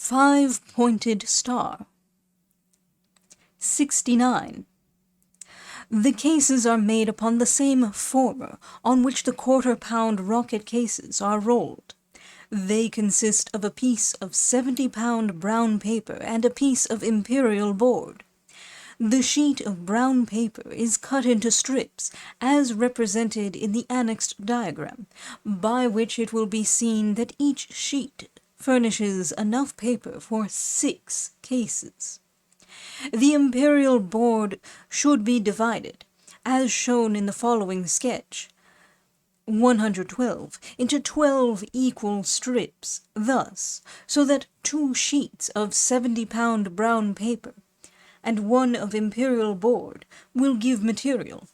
5-pointed star. 69. The cases are made upon the same former on which the quarter-pound rocket cases are rolled. They consist of a piece of 70-pound brown paper and a piece of imperial board. The sheet of brown paper is cut into strips, as represented in the annexed diagram, by which it will be seen that each sheet furnishes enough paper for 6 cases. The imperial board should be divided, as shown in the following sketch, 112, into 12 equal strips, thus, so that 2 sheets of 70-pound brown paper and 1 of imperial board will give material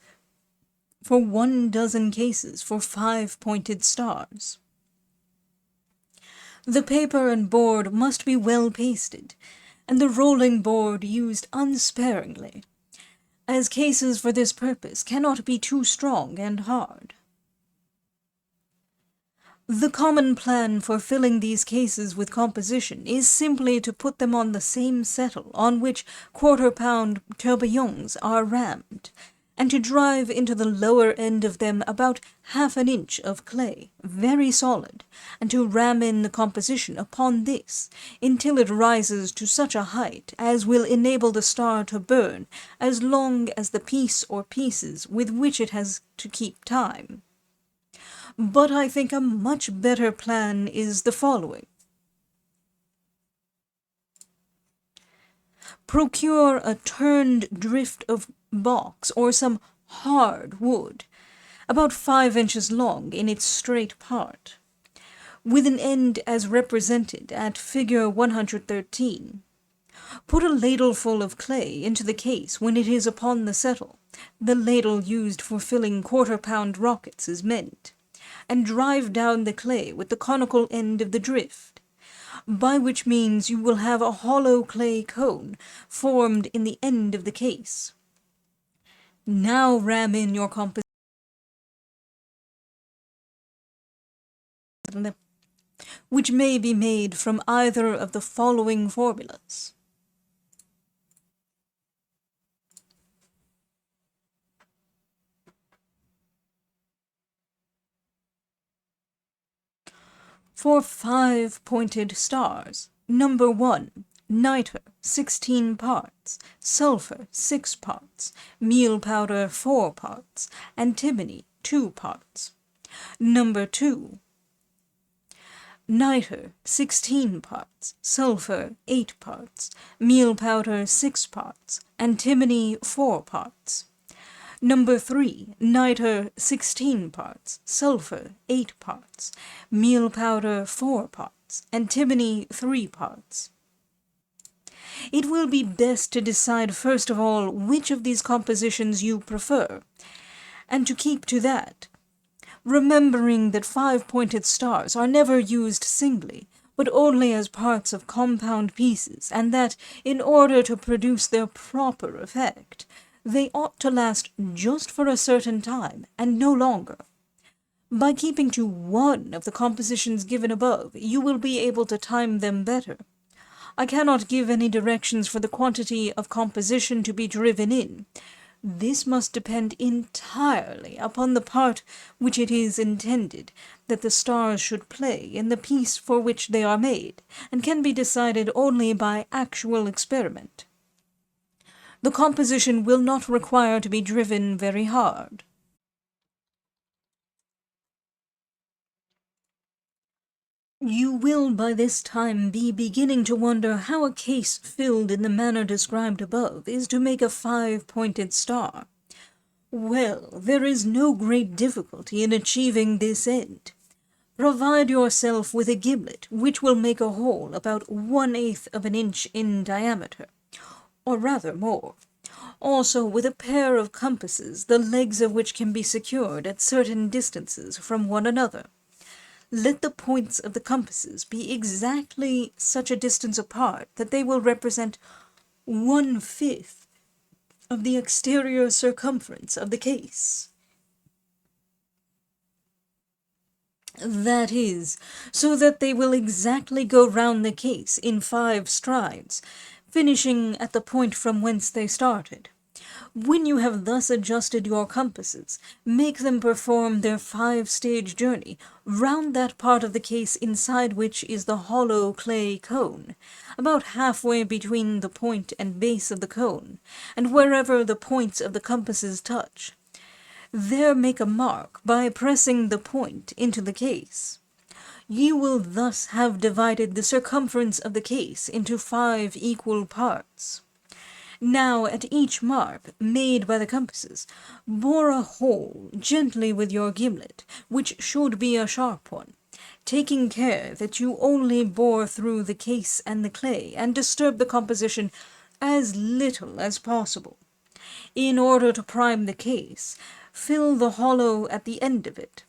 for 1 dozen cases for 5-pointed stars. The paper and board must be well pasted, and the rolling board used unsparingly, as cases for this purpose cannot be too strong and hard. The common plan for filling these cases with composition is simply to put them on the same settle on which quarter-pound tourbillons are rammed, and to drive into the lower end of them about half an inch of clay, very solid, and to ram in the composition upon this until it rises to such a height as will enable the star to burn as long as the piece or pieces with which it has to keep time. But I think a much better plan is the following. Procure a turned drift of box or some hard wood, about 5 inches long in its straight part, with an end as represented at figure 113. Put a ladleful of clay into the case when it is upon the settle, the ladle used for filling quarter-pound rockets is meant, and drive down the clay with the conical end of the drift, by which means you will have a hollow clay cone formed in the end of the case. Now ram in your composition, which may be made from either of the following formulas. For 5-pointed stars, number 1, nitre 16 parts, sulphur 6 parts, meal powder 4 parts, antimony 2 parts. Number 2, nitre 16 parts, sulphur 8 parts, meal powder 6 parts, antimony 4 parts. Number 3, nitre 16 parts, sulphur 8 parts, meal powder 4 parts, antimony 3 parts. It will be best to decide first of all which of these compositions you prefer, and to keep to that, remembering that 5-pointed stars are never used singly, but only as parts of compound pieces, and that, in order to produce their proper effect, they ought to last just for a certain time, and no longer. By keeping to one of the compositions given above, you will be able to time them better. I cannot give any directions for the quantity of composition to be driven in. This must depend entirely upon the part which it is intended that the stars should play in the piece for which they are made, and can be decided only by actual experiment. The composition will not require to be driven very hard. You will by this time be beginning to wonder how a case filled in the manner described above is to make a 5-pointed star. Well, there is no great difficulty in achieving this end. Provide yourself with a gimlet which will make a hole about 1/8 of an inch in diameter, or rather more. Also with a pair of compasses, the legs of which can be secured at certain distances from one another. Let the points of the compasses be exactly such a distance apart that they will represent 1/5 of the exterior circumference of the case. That is, so that they will exactly go round the case in 5 strides, finishing at the point from whence they started. When you have thus adjusted your compasses, make them perform their 5-stage journey round that part of the case inside which is the hollow clay cone, about halfway between the point and base of the cone, and wherever the points of the compasses touch. There make a mark by pressing the point into the case. You will thus have divided the circumference of the case into 5 equal parts. Now, at each mark made by the compasses, bore a hole gently with your gimlet, which should be a sharp one, taking care that you only bore through the case and the clay, and disturb the composition as little as possible. In order to prime the case, fill the hollow at the end of it,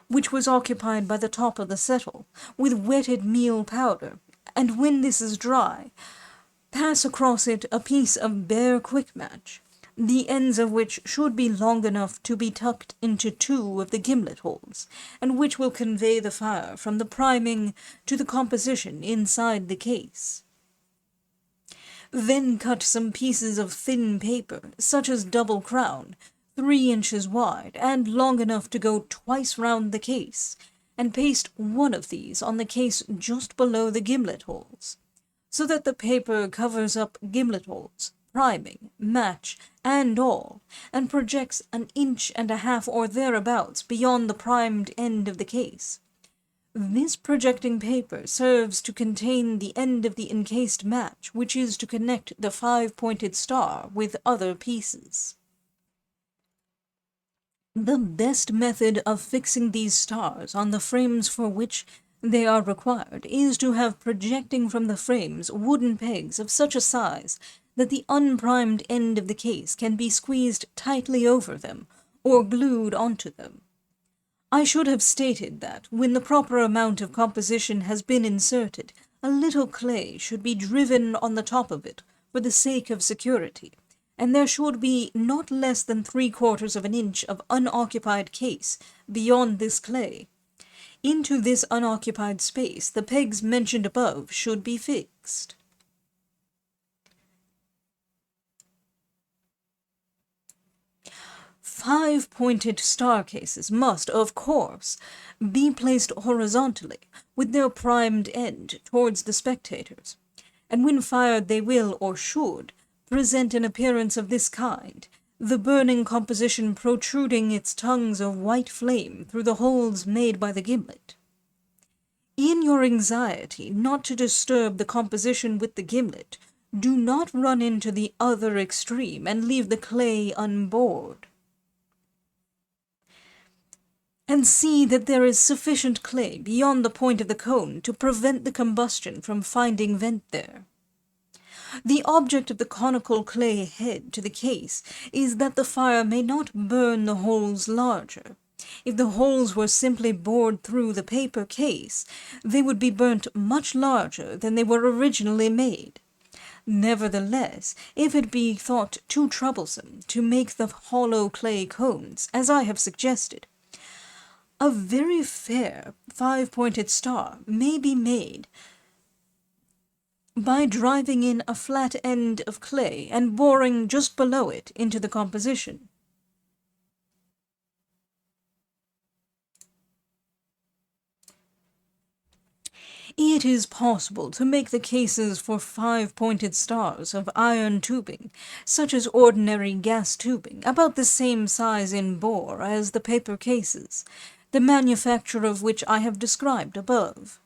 which was occupied by the top of the settle, with wetted meal powder, and when this is dry, pass across it a piece of bare quick-match, the ends of which should be long enough to be tucked into 2 of the gimlet holes, and which will convey the fire from the priming to the composition inside the case. Then cut some pieces of thin paper, such as double crown, 3 inches wide, and long enough to go twice round the case, and paste one of these on the case just below the gimlet holes, so that the paper covers up gimlet holes, priming, match, and all, and projects 1.5 inches or thereabouts beyond the primed end of the case. This projecting paper serves to contain the end of the encased match, which is to connect the 5-pointed star with other pieces. The best method of fixing these stars on the frames for which they are required is to have projecting from the frames wooden pegs of such a size that the unprimed end of the case can be squeezed tightly over them, or glued onto them. I should have stated that, when the proper amount of composition has been inserted, a little clay should be driven on the top of it for the sake of security, and there should be not less than 3/4 of an inch of unoccupied case beyond this clay. Into this unoccupied space the pegs mentioned above should be fixed. Five-pointed star cases must, of course, be placed horizontally, with their primed end towards the spectators, and when fired they will, or should, present an appearance of this kind, the burning composition protruding its tongues of white flame through the holes made by the gimlet. In your anxiety not to disturb the composition with the gimlet, do not run into the other extreme and leave the clay unbored. And see that there is sufficient clay beyond the point of the cone to prevent the combustion from finding vent there. The object of the conical clay head to the case is that the fire may not burn the holes larger. If the holes were simply bored through the paper case, they would be burnt much larger than they were originally made. Nevertheless, if it be thought too troublesome to make the hollow clay cones, as I have suggested, a very fair 5-pointed star may be made by driving in a flat end of clay and boring just below it into the composition. It is possible to make the cases for 5-pointed stars of iron tubing, such as ordinary gas tubing, about the same size in bore as the paper cases, the manufacture of which I have described above.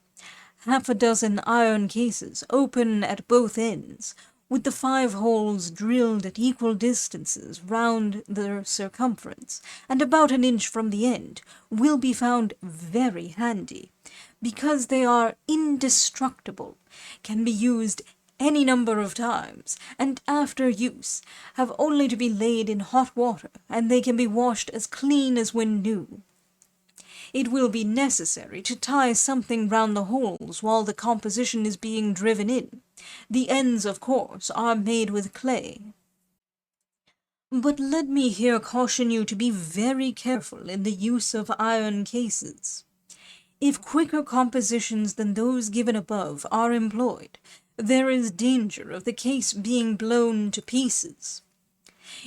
6 iron cases, open at both ends, with the 5 holes drilled at equal distances round their circumference, and about 1 inch from the end, will be found very handy, because they are indestructible, can be used any number of times, and after use have only to be laid in hot water, and they can be washed as clean as when new. It will be necessary to tie something round the holes while the composition is being driven in. The ends, of course, are made with clay. But let me here caution you to be very careful in the use of iron cases. If quicker compositions than those given above are employed, there is danger of the case being blown to pieces.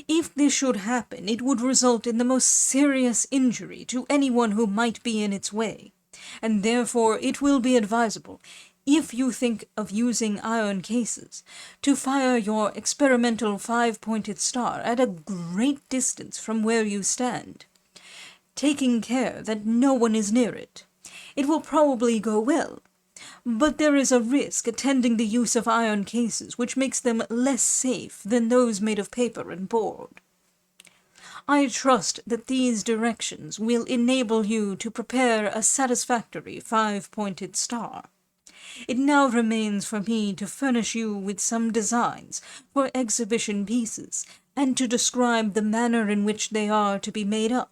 If this should happen, it would result in the most serious injury to anyone who might be in its way, and therefore it will be advisable, if you think of using iron cases, to fire your experimental 5-pointed star at a great distance from where you stand, taking care that no one is near it. It will probably go well, but there is a risk attending the use of iron cases which makes them less safe than those made of paper and board. I trust that these directions will enable you to prepare a satisfactory 5-pointed star. It now remains for me to furnish you with some designs for exhibition pieces, and to describe the manner in which they are to be made up.